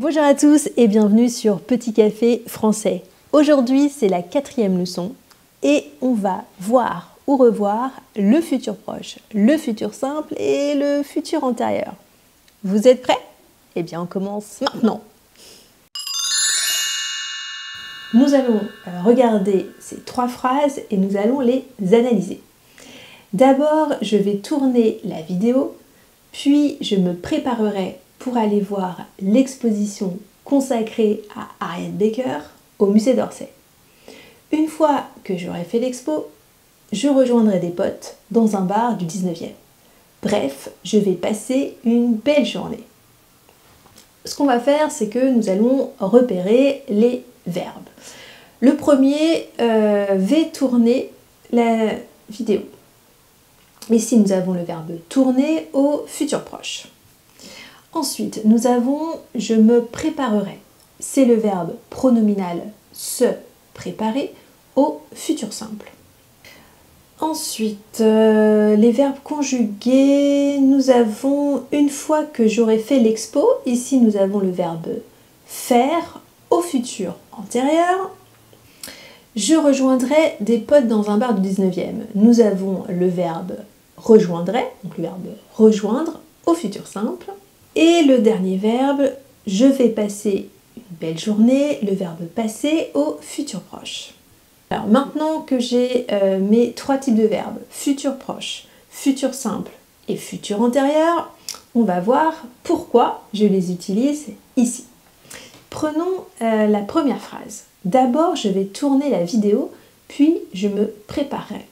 Bonjour à tous et bienvenue sur Petit Café Français. Aujourd'hui, c'est la 4e leçon et on va voir ou revoir le futur proche, le futur simple et le futur antérieur. Vous êtes prêts? Eh bien, on commence maintenant. Nous allons regarder ces 3 phrases et nous allons les analyser. D'abord, je vais tourner la vidéo, puis je me préparerai pour aller voir l'exposition consacrée à Harriet Baker au musée d'Orsay. Une fois que j'aurai fait l'expo, je rejoindrai des potes dans un bar du 19e. Bref, je vais passer une belle journée. Ce qu'on va faire, c'est que nous allons repérer les verbes. Le premier va tourner la vidéo. Ici, nous avons le verbe tourner au futur proche. Ensuite, nous avons « je me préparerai ». C'est le verbe pronominal « se préparer » au futur simple. Ensuite, les verbes conjugués, nous avons « une fois que j'aurai fait l'expo ». Ici, nous avons le verbe « faire » au futur antérieur. Je rejoindrai des potes dans un bar du 19e. Nous avons le verbe « rejoindrai », donc le verbe « rejoindre » au futur simple. Et le dernier verbe, je vais passer une belle journée, le verbe passer au futur proche. Alors maintenant que j'ai mes 3 types de verbes, futur proche, futur simple et futur antérieur, on va voir pourquoi je les utilise ici. Prenons la première phrase. D'abord, je vais tourner la vidéo, puis je me préparerai.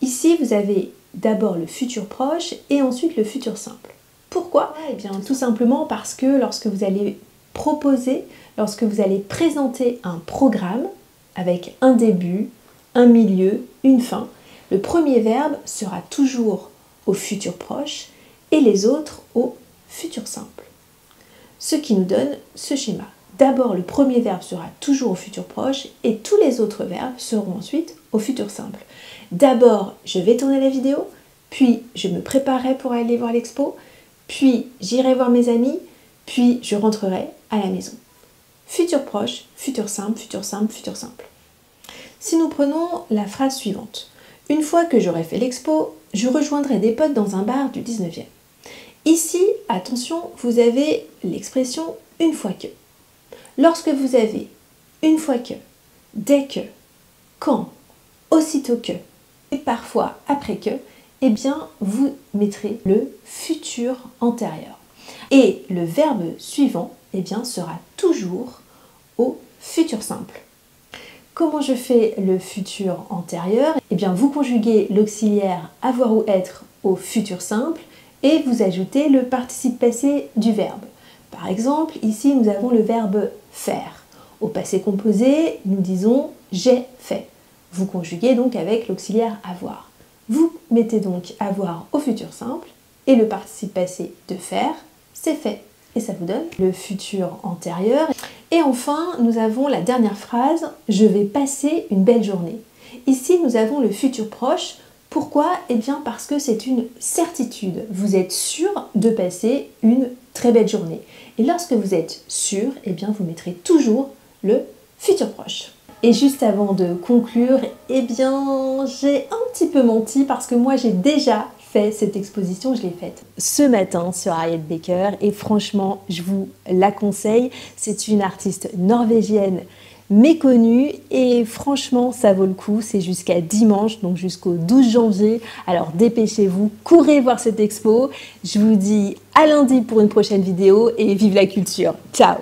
Ici, vous avez d'abord le futur proche et ensuite le futur simple. Pourquoi? Eh bien, tout simplement parce que lorsque vous allez proposer, lorsque vous allez présenter un programme avec un début, un milieu, une fin, le premier verbe sera toujours au futur proche et les autres au futur simple. Ce qui nous donne ce schéma. D'abord, le premier verbe sera toujours au futur proche et tous les autres verbes seront ensuite au futur simple. D'abord, je vais tourner la vidéo, puis je me préparerai pour aller voir l'expo, puis j'irai voir mes amis, puis je rentrerai à la maison. Futur proche, futur simple, futur simple, futur simple. Si nous prenons la phrase suivante. Une fois que j'aurai fait l'expo, je rejoindrai des potes dans un bar du 19e. Ici, attention, vous avez l'expression « une fois que ». Lorsque vous avez « une fois que »,« dès que »,« quand »,« aussitôt que » et parfois « après que », eh bien, vous mettrez le futur antérieur. Et le verbe suivant, eh bien, sera toujours au futur simple. Comment je fais le futur antérieur? Eh bien, vous conjuguez l'auxiliaire avoir ou être au futur simple et vous ajoutez le participe passé du verbe. Par exemple, ici, nous avons le verbe faire. Au passé composé, nous disons j'ai fait. Vous conjuguez donc avec l'auxiliaire avoir. Vous mettez donc avoir au futur simple et le participe passé de faire, c'est fait. Et ça vous donne le futur antérieur. Et enfin, nous avons la dernière phrase, je vais passer une belle journée. Ici, nous avons le futur proche. Pourquoi? Eh bien parce que c'est une certitude. Vous êtes sûr de passer une très belle journée. Et lorsque vous êtes sûr, eh bien vous mettrez toujours le futur proche. Et juste avant de conclure, eh bien j'ai un petit peu menti parce que moi j'ai déjà fait cette exposition, je l'ai faite ce matin sur Harriet Baker et franchement je vous la conseille. C'est une artiste norvégienne méconnue et franchement ça vaut le coup, c'est jusqu'à dimanche, donc jusqu'au 12 janvier. Alors dépêchez-vous, courez voir cette expo. Je vous dis à lundi pour une prochaine vidéo et vive la culture. Ciao!